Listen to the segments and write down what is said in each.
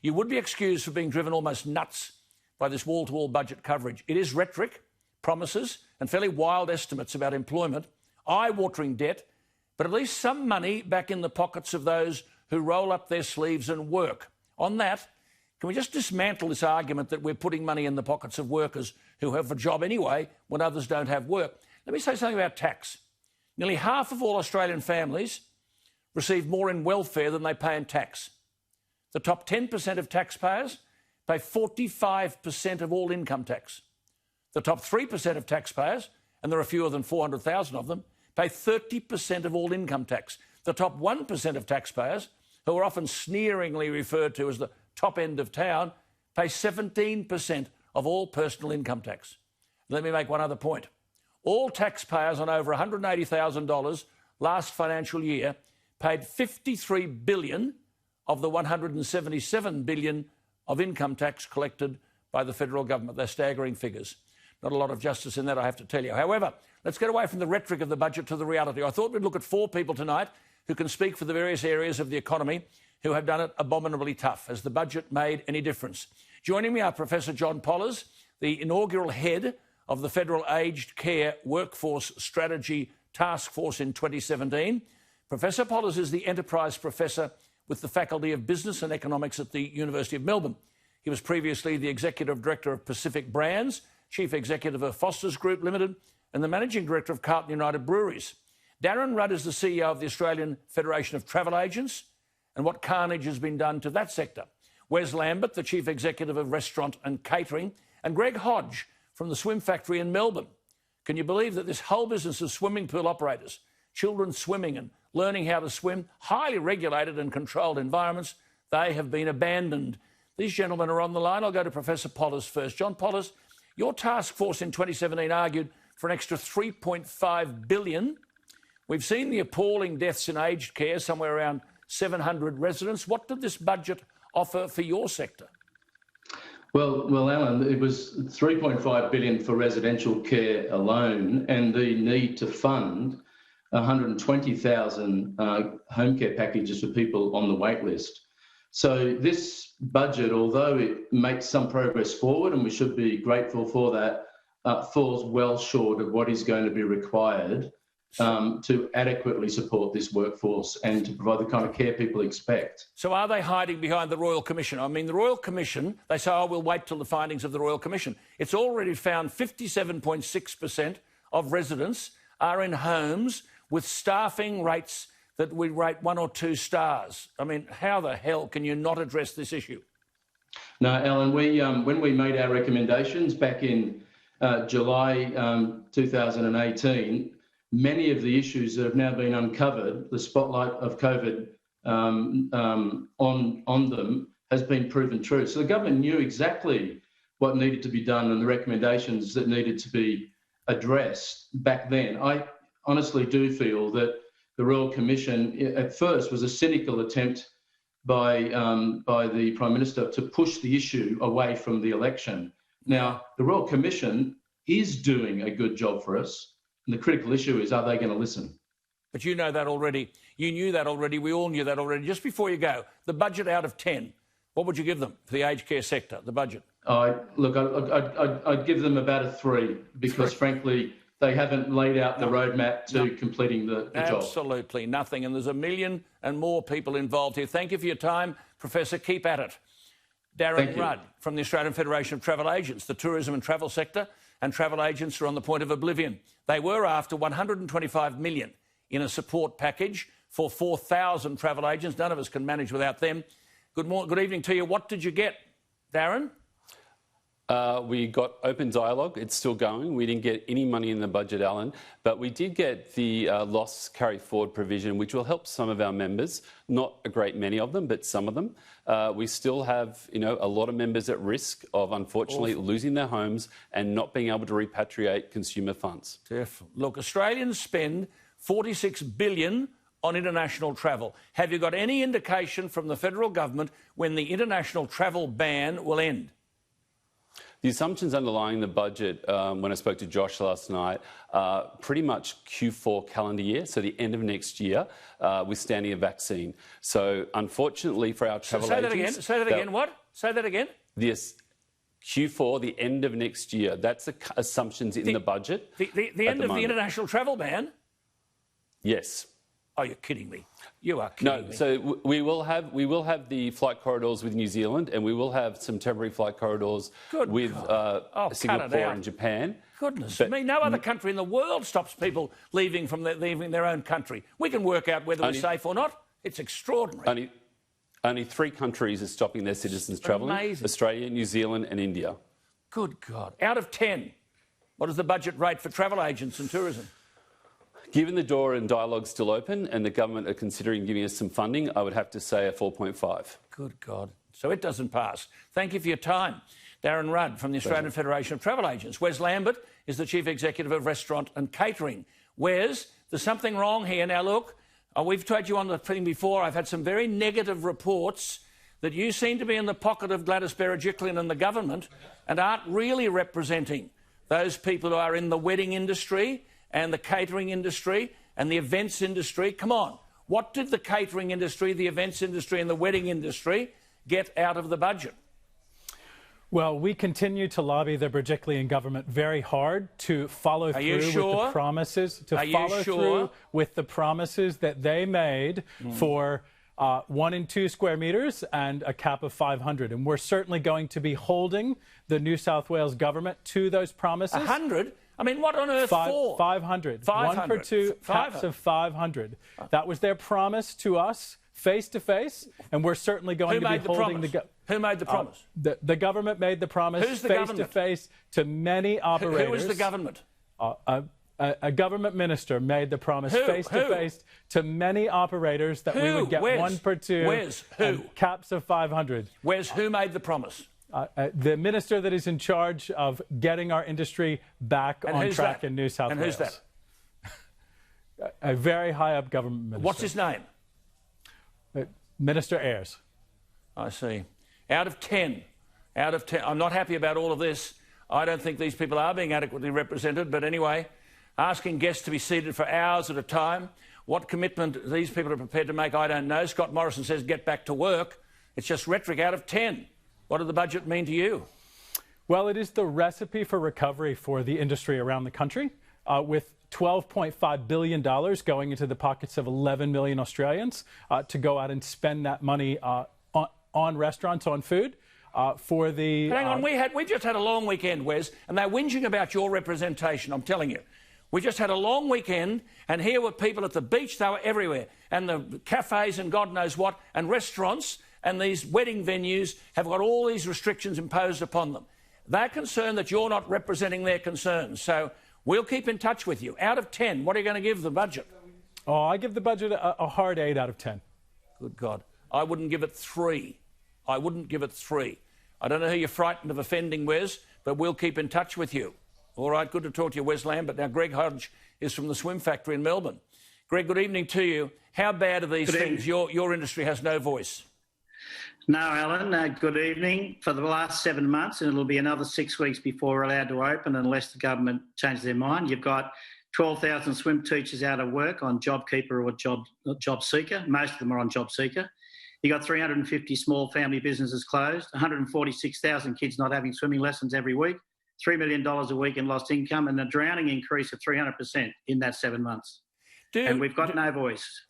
You would be excused for being driven almost nuts by this wall-to-wall budget coverage. It is rhetoric, promises and fairly wild estimates about employment, eye-watering debt, but at least some money back in the pockets of those who roll up their sleeves and work. On that, can we just dismantle this argument that we're putting money in the pockets of workers who have a job anyway when others don't have work? Let me say something about tax. Nearly half of all Australian families receive more in welfare than they pay in tax. The top 10% of taxpayers pay 45% of all income tax. The top 3% of taxpayers, and there are fewer than 400,000 of them, pay 30% of all income tax. The top 1% of taxpayers, who are often sneeringly referred to as the top end of town, pay 17% of all personal income tax. Let me make one other point. All taxpayers on over $180,000 last financial year paid $53 billion of the $177 billion of income tax collected by the federal government. They're staggering figures. Not a lot of justice in that, I have to tell you. However, let's get away from the rhetoric of the budget to the reality. I thought we'd look at 4 people tonight who can speak for the various areas of the economy who have done it abominably tough. Has the budget made any difference? Joining me are Professor John Pollers, the inaugural head of the Federal Aged Care Workforce Strategy Task Force in 2017. Professor Pollers is the Enterprise Professor with the Faculty of Business and Economics at the University of Melbourne. He was previously the Executive Director of Pacific Brands, Chief Executive of Foster's Group Limited, and the Managing Director of Carlton United Breweries. Darren Rudd is the CEO of the Australian Federation of Travel Agents, and what carnage has been done to that sector. Wes Lambert, the Chief Executive of Restaurant and Catering, and Greg Hodge from the Swim Factory in Melbourne. Can you believe that this whole business of swimming pool operators, children swimming and learning how to swim, highly regulated and controlled environments, they have been abandoned? These gentlemen are on the line. I'll go to Professor Pollers first. John Pollers, your task force in 2017 argued for an extra $3.5 billion. We've seen the appalling deaths in aged care, somewhere around 700 residents. What did this budget offer for your sector? Well, Alan, it was $3.5 billion for residential care alone, and the need to fund 120,000 home care packages for people on the wait list. So this budget, although it makes some progress forward, and we should be grateful for that, falls well short of what is going to be required to adequately support this workforce and to provide the kind of care people expect. So are they hiding behind the Royal Commission? I mean, the Royal Commission, they say, oh, we'll wait till the findings of the Royal Commission. It's already found 57.6% of residents are in homes with staffing rates that we rate 1 or 2 stars. I mean, how the hell can you not address this issue? No, Alan, when we made our recommendations back in July 2018, many of the issues that have now been uncovered, the spotlight of COVID on them has been proven true. So the government knew exactly what needed to be done and the recommendations that needed to be addressed back then. I honestly do feel that the Royal Commission at first was a cynical attempt by the Prime Minister to push the issue away from the election. Now, the Royal Commission is doing a good job for us. And the critical issue is, are they going to listen? But you know that already. You knew that already. We all knew that already. Just before you go, the budget out of 10, what would you give them for the aged care sector, the budget? I'd give them about a 3 because, frankly, they haven't laid out the roadmap to completing the job. Absolutely nothing. And there's 1 million and more people involved here. Thank you for your time, Professor. Keep at it. Darren Rudd from the Australian Federation of Travel Agents, the tourism and travel sector, and travel agents are on the point of oblivion. They were after $125 million in a support package for 4,000 travel agents. None of us can manage without them. Good evening to you. What did you get, Darren? We got open dialogue. It's still going. We didn't get any money in the budget, Alan, but we did get the loss carry forward provision, which will help some of our members, not a great many of them, but some of them. We still have, a lot of members at risk of, unfortunately, losing their homes and not being able to repatriate consumer funds. Look, Australians spend $46 billion on international travel. Have you got any indication from the federal government when the international travel ban will end? The assumptions underlying the budget, when I spoke to Josh last night, are pretty much Q4 calendar year, so the end of next year, withstanding a vaccine. So unfortunately for our travel agents... Say that again. What? Say that again. Yes. Q4, the end of next year. That's the assumptions in the budget. The end of the international travel ban? Yes. Oh, you're kidding me. You are kidding me. So we will have the flight corridors with New Zealand, and we will have some temporary flight corridors with Singapore and Japan. Goodness me, no other country in the world stops people leaving their own country. We can work out whether we're safe or not. It's extraordinary. Only 3 countries are stopping their citizens travelling: Australia, New Zealand and India. Good God. Out of 10, what is the budget rate for travel agents and tourism? Given the door and dialogue still open and the government are considering giving us some funding, I would have to say a 4.5. Good God. So it doesn't pass. Thank you for your time. Darren Rudd from the Australian Federation of Travel Agents. Wes Lambert is the Chief Executive of Restaurant and Catering. Wes, there's something wrong here. Now, look, we've told you on the thing before, I've had some very negative reports that you seem to be in the pocket of Gladys Berejiklian and the government and aren't really representing those people who are in the wedding industry and the catering industry and the events industry. Come on. What did the catering industry, the events industry and the wedding industry get out of the budget? Well, we continue to lobby the Berejiklian government very hard to follow through with the promises, through with the promises that they made for 1 and 2 square metres and a cap of 500. And we're certainly going to be holding the New South Wales government to those promises. 100? I mean, what on earth for? 500. 1 for 2, caps of 500. That was their promise to us, face to face, and we're certainly going to be holding the... Who made the promise? The government made the promise face to face to many operators. Who was the government? A government minister made the promise face to face to many operators that we would get 1 per 2 and caps of 500. Who made the promise? The minister that is in charge of getting our industry back on track in New South Wales. And who's that? A very high up government minister. What's his name? Minister Ayres. I see. Out of 10, I'm not happy about all of this. I don't think these people are being adequately represented. But anyway, asking guests to be seated for hours at a time, what commitment these people are prepared to make, I don't know. Scott Morrison says get back to work. It's just rhetoric. Out of 10. What did the budget mean to you? Well, it is the recipe for recovery for the industry around the country, with $12.5 billion going into the pockets of 11 million Australians to go out and spend that money on restaurants, on food. For the... Hang on, we just had a long weekend, Wes, and they're whinging about your representation, I'm telling you. We just had a long weekend, and here were people at the beach, they were everywhere, and the cafes and God knows what, and restaurants and these wedding venues have got all these restrictions imposed upon them. They're concerned that you're not representing their concerns, so we'll keep in touch with you. Out of 10, what are you going to give the budget? Oh, I give the budget a hard 8 out of 10. Good God. I wouldn't give it 3. I wouldn't give it 3. I don't know who you're frightened of offending, Wes, but we'll keep in touch with you. All right, good to talk to you, Wes Lambert. Now, Greg Hodge is from the Swim Factory in Melbourne. Greg, good evening to you. How bad are these things? Your industry has no voice. No, Alan, good evening. For the last 7 months, and it'll be another 6 weeks before we're allowed to open unless the government changes their mind, you've got 12,000 swim teachers out of work on JobKeeper or Job Seeker. Most of them are on Job Seeker. You've got 350 small family businesses closed, 146,000 kids not having swimming lessons every week, $3 million a week in lost income, and a drowning increase of 300% in that 7 months. And we've got no voice.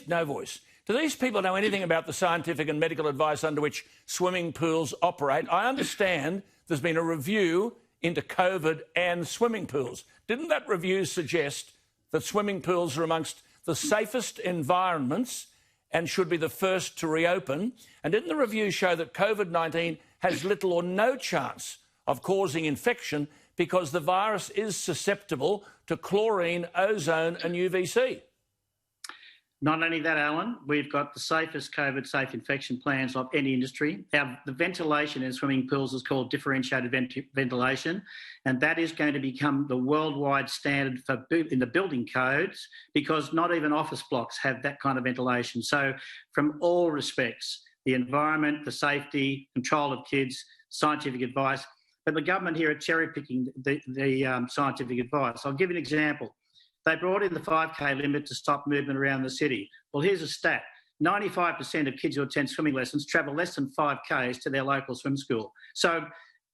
No voice. Do these people know anything about the scientific and medical advice under which swimming pools operate? I understand there's been a review into COVID and swimming pools. Didn't that review suggest that swimming pools are amongst the safest environments and should be the first to reopen? And didn't the review show that COVID-19 has little or no chance of causing infection because the virus is susceptible to chlorine, ozone and UVC? Not only that, Alan, we've got the safest COVID-safe infection plans of any industry. The ventilation in swimming pools is called differentiated ventilation, and that is going to become the worldwide standard in the building codes because not even office blocks have that kind of ventilation. So from all respects, the environment, the safety, control of kids, scientific advice, but the government here are cherry-picking the scientific advice. I'll give you an example. They brought in the 5K limit to stop movement around the city. Well, here's a stat. 95% of kids who attend swimming lessons travel less than 5Ks to their local swim school. So,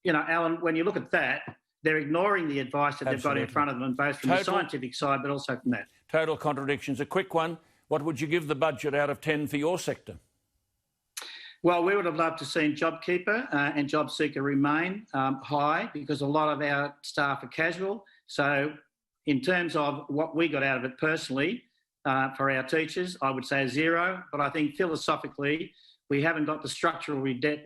you know, Alan, when you look at that, they're ignoring the advice that they've got in front of them, both from the scientific side, but also from that. Total contradictions. A quick one. What would you give the budget out of 10 for your sector? Well, we would have loved to have seen JobKeeper and JobSeeker remain high, because a lot of our staff are casual. So in terms of what we got out of it personally for our teachers, I would say 0. But I think philosophically, we haven't got the structural debt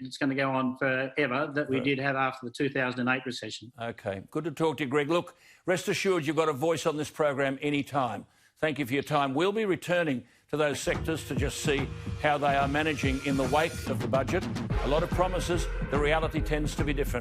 that's going to go on forever that we did have after the 2008 recession. OK. Good to talk to you, Greg. Look, rest assured you've got a voice on this program anytime. Thank you for your time. We'll be returning to those sectors to just see how they are managing in the wake of the budget. A lot of promises. The reality tends to be different.